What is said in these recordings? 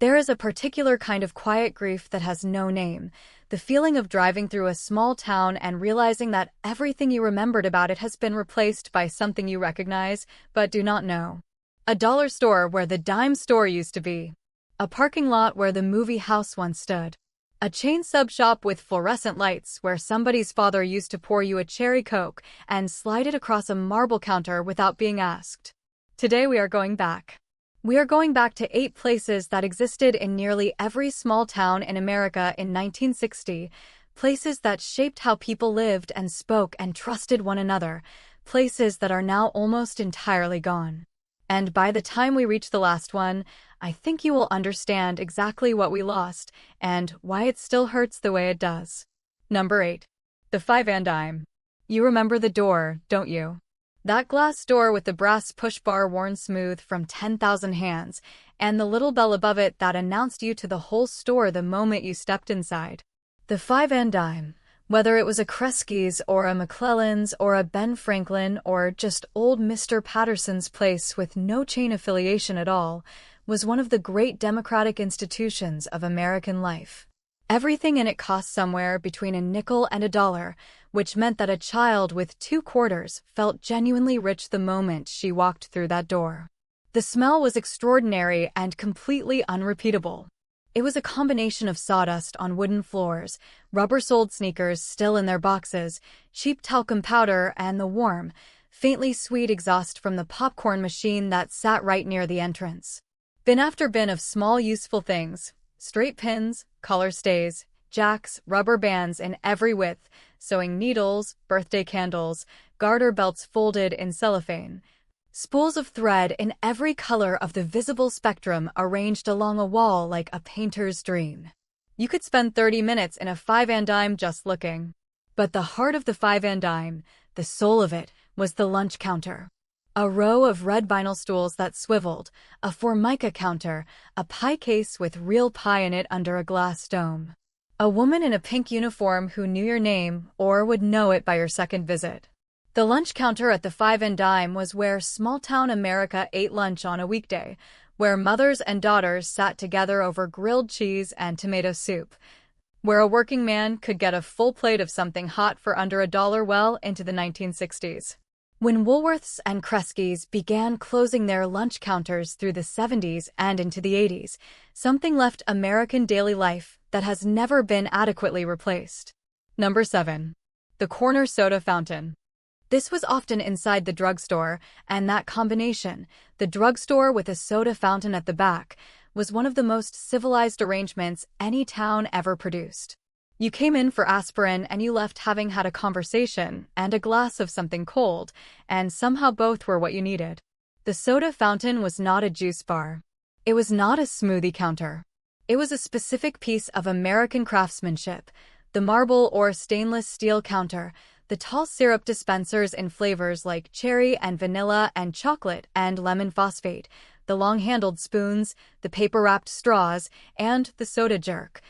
There is a particular kind of quiet grief that has no name, the feeling of driving through a small town and realizing that everything you remembered about it has been replaced by something you recognize but do not know. A dollar store where the dime store used to be. A parking lot where the movie house once stood. A chain sub shop with fluorescent lights where somebody's father used to pour you a cherry Coke and slide it across a marble counter without being asked. Today we are going back. We are going back to 8 places that existed in nearly every small town in America in 1960, places that shaped how people lived and spoke and trusted one another, places that are now almost entirely gone. And by the time we reach the last one, I think you will understand exactly what we lost and why it still hurts the way it does. Number 8. The 5 and dime. You remember the door, don't you? That glass door with the brass push bar worn smooth from 10,000 hands, and the little bell above it that announced you to the whole store the moment you stepped inside. The 5 and dime, whether it was a Kresge's or a McClellan's or a Ben Franklin or just old Mr. Patterson's place with no chain affiliation at all, was one of the great democratic institutions of American life. Everything in it cost somewhere between a nickel and a dollar, which meant that a child with 2 quarters felt genuinely rich the moment she walked through that door. The smell was extraordinary and completely unrepeatable. It was a combination of sawdust on wooden floors, rubber-soled sneakers still in their boxes, cheap talcum powder, and the warm, faintly sweet exhaust from the popcorn machine that sat right near the entrance. Bin after bin of small useful things, straight pins, collar stays, jacks, rubber bands in every width, sewing needles, birthday candles, garter belts folded in cellophane, spools of thread in every color of the visible spectrum arranged along a wall like a painter's dream. You could spend 30 minutes in a 5 and dime just looking. But the heart of the 5 and dime, the soul of it, was the lunch counter. A row of red vinyl stools that swiveled, a formica counter, a pie case with real pie in it under a glass dome. A woman in a pink uniform who knew your name or would know it by your second visit. The lunch counter at the 5 and dime was where small-town America ate lunch on a weekday, where mothers and daughters sat together over grilled cheese and tomato soup, where a working man could get a full plate of something hot for under $1 well into the 1960s. When Woolworths and Kresge's began closing their lunch counters through the 70s and into the 80s, something left American daily life that has never been adequately replaced. Number 7. The corner soda fountain. This was often inside the drugstore, and that combination, the drugstore with a soda fountain at the back, was one of the most civilized arrangements any town ever produced. You came in for aspirin and you left having had a conversation and a glass of something cold, and somehow both were what you needed. The soda fountain was not a juice bar. It was not a smoothie counter. It was a specific piece of American craftsmanship, the marble or stainless steel counter, the tall syrup dispensers in flavors like cherry and vanilla and chocolate and lemon phosphate, the long-handled spoons, the paper-wrapped straws, and the soda jerk,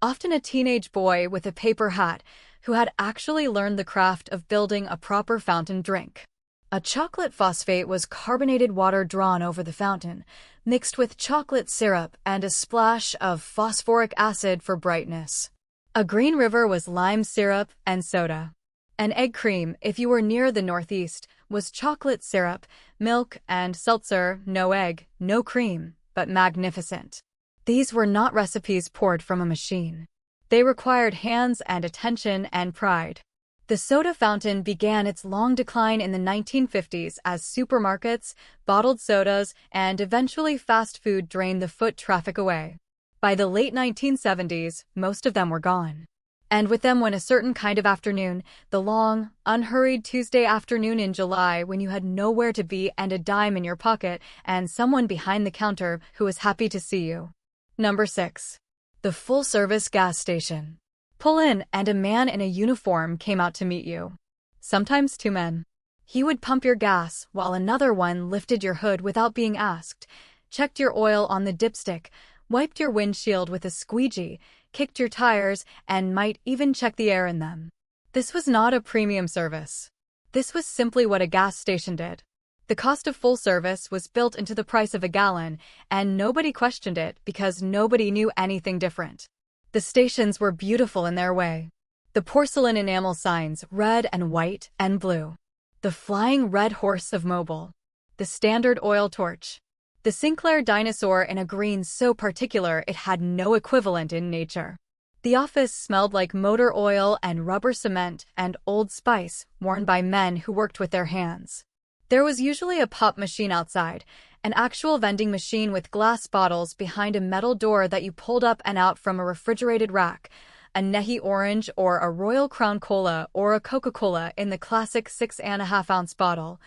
often a teenage boy with a paper hat who had actually learned the craft of building a proper fountain drink. A chocolate phosphate was carbonated water drawn over the fountain, mixed with chocolate syrup and a splash of phosphoric acid for brightness. A green river was lime syrup and soda. An egg cream, if you were near the Northeast, was chocolate syrup, milk, and seltzer, no egg, no cream, but magnificent. These were not recipes poured from a machine. They required hands and attention and pride. The soda fountain began its long decline in the 1950s as supermarkets, bottled sodas, and eventually fast food drained the foot traffic away. By the late 1970s, most of them were gone. And with them went a certain kind of afternoon, the long, unhurried Tuesday afternoon in July when you had nowhere to be and a dime in your pocket and someone behind the counter who was happy to see you. Number 6. The full-service gas station. Pull in, and a man in a uniform came out to meet you. Sometimes 2 men. He would pump your gas while another one lifted your hood without being asked, checked your oil on the dipstick, wiped your windshield with a squeegee, kicked your tires, and might even check the air in them. This was not a premium service. This was simply what a gas station did. The cost of full service was built into the price of a gallon, and nobody questioned it because nobody knew anything different. The stations were beautiful in their way. The porcelain enamel signs, red and white and blue. The flying red horse of Mobile. The standard oil torch. The Sinclair dinosaur in a green so particular it had no equivalent in nature. The office smelled like motor oil and rubber cement and Old Spice, worn by men who worked with their hands. There was usually a pop machine outside, an actual vending machine with glass bottles behind a metal door that you pulled up and out from a refrigerated rack, a Nehi Orange or a Royal Crown Cola or a Coca-Cola in the classic 6.5-ounce bottle,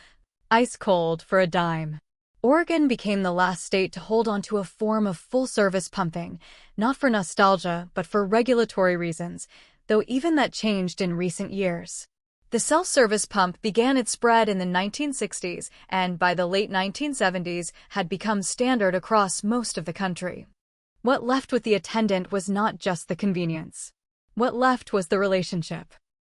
ice cold for a dime. Oregon became the last state to hold on to a form of full-service pumping, not for nostalgia but for regulatory reasons, though even that changed in recent years. The self-service pump began its spread in the 1960s and by the late 1970s had become standard across most of the country. What left with the attendant was not just the convenience. What left was the relationship.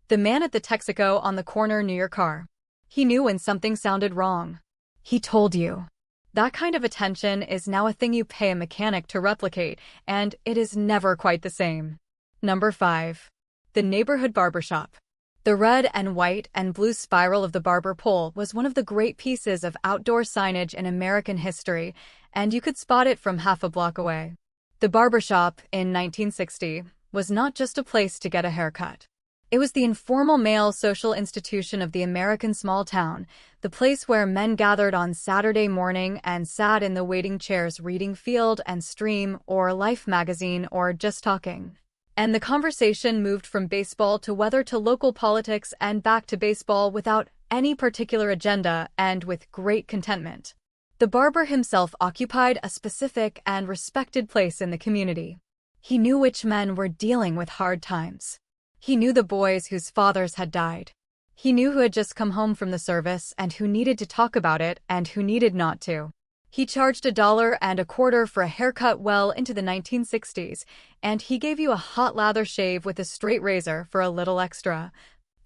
The man at the Texaco on the corner knew your car. He knew when something sounded wrong. He told you. That kind of attention is now a thing you pay a mechanic to replicate, and it is never quite the same. Number 5. The neighborhood barbershop. The red and white and blue spiral of the barber pole was one of the great pieces of outdoor signage in American history, and you could spot it from half a block away. The barbershop, in 1960, was not just a place to get a haircut. It was the informal male social institution of the American small town, the place where men gathered on Saturday morning and sat in the waiting chairs reading Field and Stream or Life magazine or just talking. And the conversation moved from baseball to weather to local politics and back to baseball without any particular agenda and with great contentment. The barber himself occupied a specific and respected place in the community. He knew which men were dealing with hard times. He knew the boys whose fathers had died. He knew who had just come home from the service and who needed to talk about it and who needed not to. He charged $1.25 for a haircut well into the 1960s, and he gave you a hot lather shave with a straight razor for a little extra.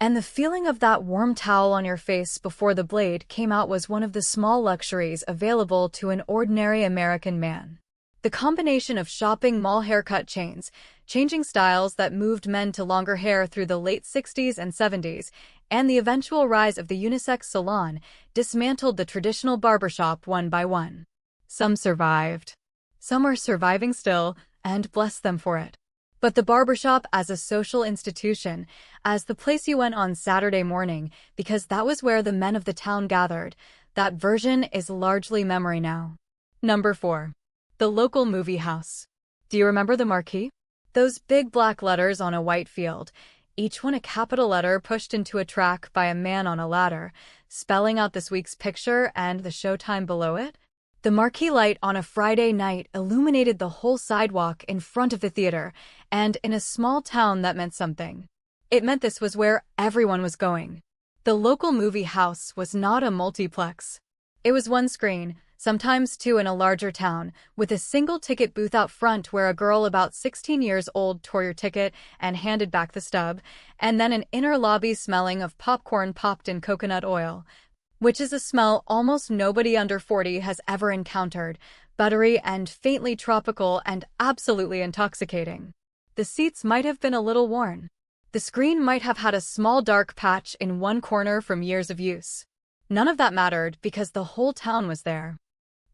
And the feeling of that warm towel on your face before the blade came out was one of the small luxuries available to an ordinary American man. The combination of shopping mall haircut chains, changing styles that moved men to longer hair through the late 60s and 70s, and the eventual rise of the unisex salon dismantled the traditional barbershop one by one. Some survived. Some are surviving still, and bless them for it. But the barbershop as a social institution, as the place you went on Saturday morning because that was where the men of the town gathered, that version is largely memory now. Number 4. The local movie house. Do you remember the marquee? Those big black letters on a white field, each one a capital letter pushed into a track by a man on a ladder, spelling out this week's picture and the showtime below it? The marquee light on a Friday night illuminated the whole sidewalk in front of the theater, and in a small town that meant something. It meant this was where everyone was going. The local movie house was not a multiplex. It was one screen, sometimes two in a larger town, with a single ticket booth out front where a girl about 16 years old tore your ticket and handed back the stub, and then an inner lobby smelling of popcorn popped in coconut oil, which is a smell almost nobody under 40 has ever encountered, buttery and faintly tropical and absolutely intoxicating. The seats might have been a little worn. The screen might have had a small dark patch in one corner from years of use. None of that mattered because the whole town was there.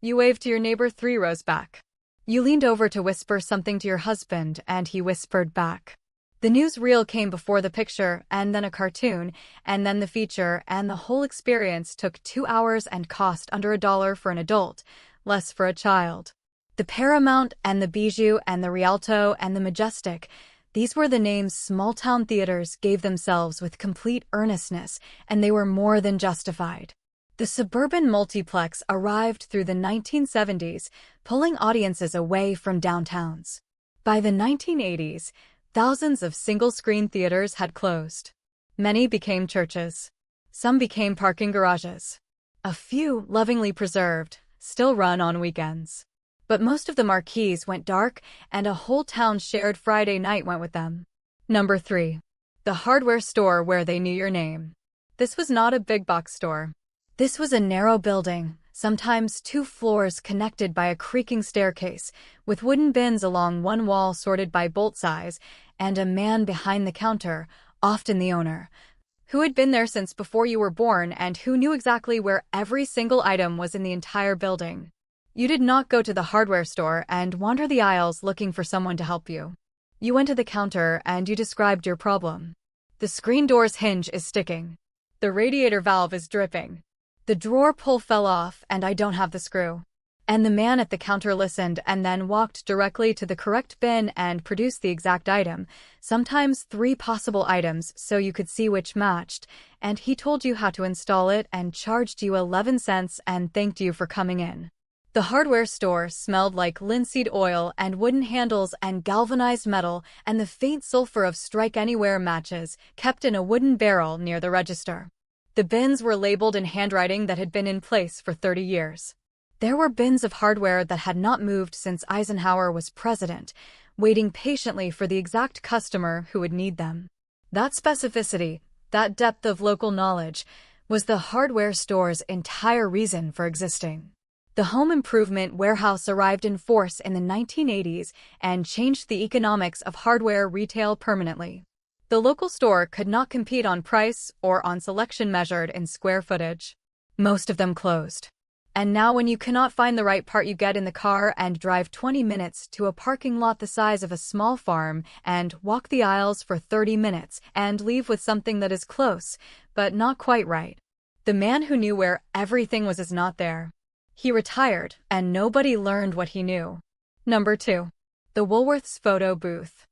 You waved to your neighbor 3 rows back. You leaned over to whisper something to your husband, and he whispered back. The newsreel came before the picture, and then a cartoon, and then the feature, and the whole experience took 2 hours and cost under $1 for an adult, less for a child. The Paramount and the Bijou and the Rialto and the Majestic, these were the names small-town theaters gave themselves with complete earnestness, and they were more than justified. The suburban multiplex arrived through the 1970s, pulling audiences away from downtowns. By the 1980s, thousands of single-screen theaters had closed. Many became churches. Some became parking garages. A few, lovingly preserved, still run on weekends. But most of the marquees went dark, and a whole town's shared Friday night went with them. Number 3. The hardware store where they knew your name. This was not a big box store. This was a narrow building, sometimes 2 floors connected by a creaking staircase, with wooden bins along one wall sorted by bolt size, and a man behind the counter, often the owner, who had been there since before you were born and who knew exactly where every single item was in the entire building. You did not go to the hardware store and wander the aisles looking for someone to help you. You went to the counter and you described your problem. The screen door's hinge is sticking. The radiator valve is dripping. The drawer pull fell off and I don't have the screw. And the man at the counter listened and then walked directly to the correct bin and produced the exact item, sometimes 3 possible items so you could see which matched, and he told you how to install it and charged you 11 cents and thanked you for coming in. The hardware store smelled like linseed oil and wooden handles and galvanized metal and the faint sulfur of Strike Anywhere matches kept in a wooden barrel near the register. The bins were labeled in handwriting that had been in place for 30 years. There were bins of hardware that had not moved since Eisenhower was president, waiting patiently for the exact customer who would need them. That specificity, that depth of local knowledge, was the hardware store's entire reason for existing. The home improvement warehouse arrived in force in the 1980s and changed the economics of hardware retail permanently. The local store could not compete on price or on selection measured in square footage. Most of them closed. And now when you cannot find the right part, you get in the car and drive 20 minutes to a parking lot the size of a small farm and walk the aisles for 30 minutes and leave with something that is close, but not quite right. The man who knew where everything was is not there. He retired, and nobody learned what he knew. Number 2. The Woolworths Photo Booth.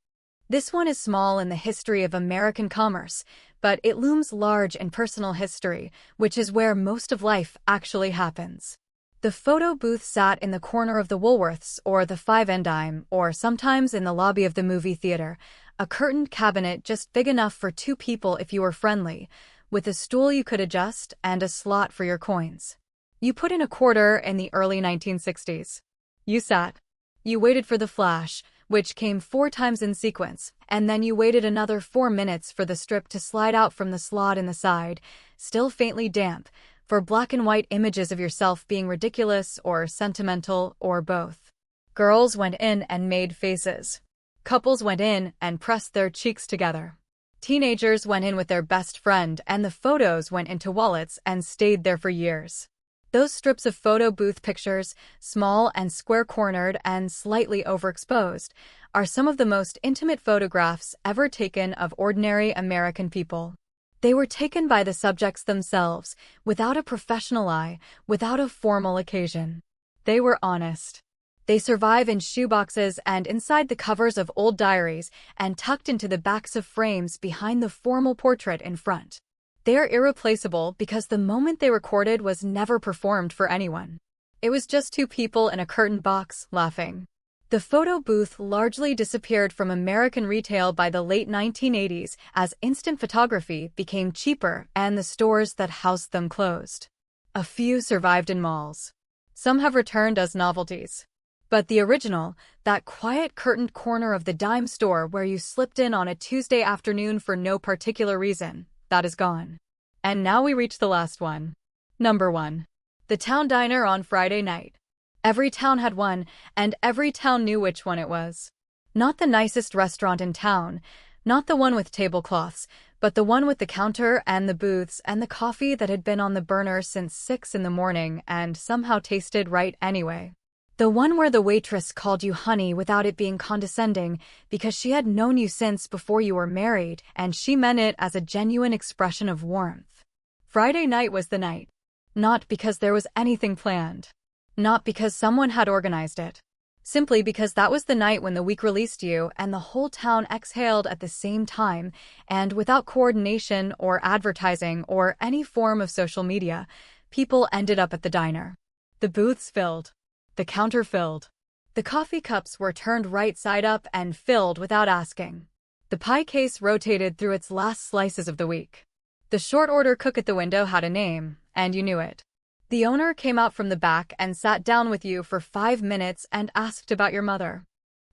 This one is small in the history of American commerce, but it looms large in personal history, which is where most of life actually happens. The photo booth sat in the corner of the Woolworths or the Five and Dime, or sometimes in the lobby of the movie theater, a curtained cabinet just big enough for 2 people if you were friendly, with a stool you could adjust and a slot for your coins. You put in a quarter in the early 1960s. You sat. You waited for the flash, which came 4 times in sequence, and then you waited another 4 minutes for the strip to slide out from the slot in the side, still faintly damp, for black and white images of yourself being ridiculous or sentimental or both. Girls went in and made faces. Couples went in and pressed their cheeks together. Teenagers went in with their best friend and the photos went into wallets and stayed there for years. Those strips of photo booth pictures, small and square-cornered and slightly overexposed, are some of the most intimate photographs ever taken of ordinary American people. They were taken by the subjects themselves, without a professional eye, without a formal occasion. They were honest. They survive in shoeboxes and inside the covers of old diaries and tucked into the backs of frames behind the formal portrait in front. They are irreplaceable because the moment they recorded was never performed for anyone. It was just 2 people in a curtained box, laughing. The photo booth largely disappeared from American retail by the late 1980s as instant photography became cheaper and the stores that housed them closed. A few survived in malls. Some have returned as novelties. But the original, that quiet curtained corner of the dime store where you slipped in on a Tuesday afternoon for no particular reason, that is gone. And now we reach the last one. Number 1. The town diner on Friday night. Every town had one, and every town knew which one it was. Not the nicest restaurant in town, not the one with tablecloths, but the one with the counter and the booths and the coffee that had been on the burner since 6 in the morning and somehow tasted right anyway. The one where the waitress called you honey without it being condescending because she had known you since before you were married and she meant it as a genuine expression of warmth. Friday night was the night. Not because there was anything planned. Not because someone had organized it. Simply because that was the night when the week released you and the whole town exhaled at the same time and without coordination or advertising or any form of social media, people ended up at the diner. The booths filled. The counter filled. The coffee cups were turned right side up and filled without asking. The pie case rotated through its last slices of the week. The short order cook at the window had a name, and you knew it. The owner came out from the back and sat down with you for 5 minutes and asked about your mother.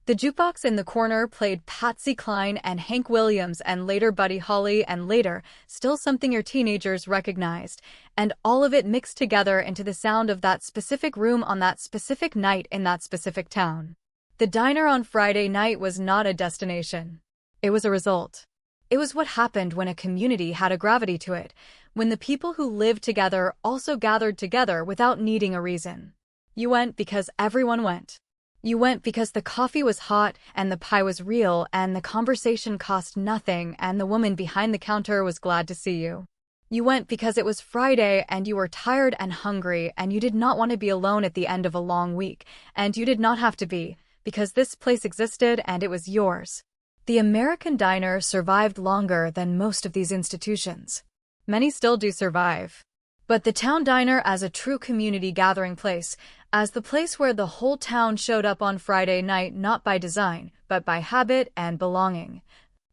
The jukebox in the corner played Patsy Cline and Hank Williams and later Buddy Holly and later, still something your teenagers recognized, and all of it mixed together into the sound of that specific room on that specific night in that specific town. The diner on Friday night was not a destination. It was a result. It was what happened when a community had a gravity to it, when the people who lived together also gathered together without needing a reason. You went because everyone went. You went because the coffee was hot and the pie was real and the conversation cost nothing and the woman behind the counter was glad to see you. You went because it was Friday and you were tired and hungry and you did not want to be alone at the end of a long week, and you did not have to be, because this place existed and it was yours. The American diner survived longer than most of these institutions. Many still do survive. But the town diner as a true community gathering place, as the place where the whole town showed up on Friday night not by design, but by habit and belonging.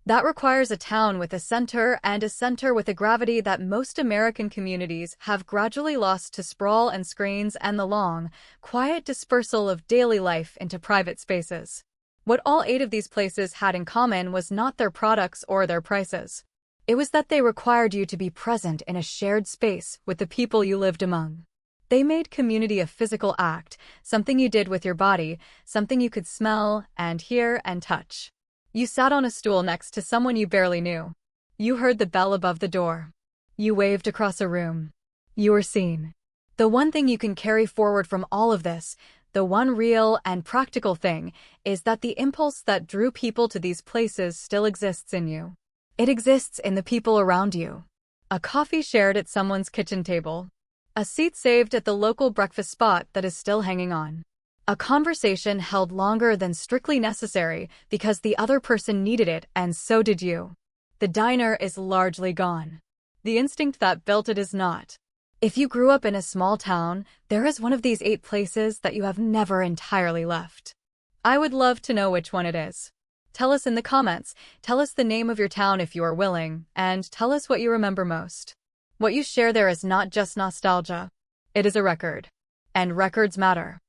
That requires a town with a center and a center with a gravity that most American communities have gradually lost to sprawl and screens and the long, quiet dispersal of daily life into private spaces. What all 8 of these places had in common was not their products or their prices. It was that they required you to be present in a shared space with the people you lived among. They made community a physical act, something you did with your body, something you could smell and hear and touch. You sat on a stool next to someone you barely knew. You heard the bell above the door. You waved across a room. You were seen. The one thing you can carry forward from all of this, the one real and practical thing, is that the impulse that drew people to these places still exists in you. It exists in the people around you. A coffee shared at someone's kitchen table. A seat saved at the local breakfast spot that is still hanging on. A conversation held longer than strictly necessary because the other person needed it and so did you. The diner is largely gone. The instinct that built it is not. If you grew up in a small town, there is one of these 8 places that you have never entirely left. I would love to know which one it is. Tell us in the comments, tell us the name of your town if you are willing, and tell us what you remember most. What you share there is not just nostalgia. It is a record. And records matter.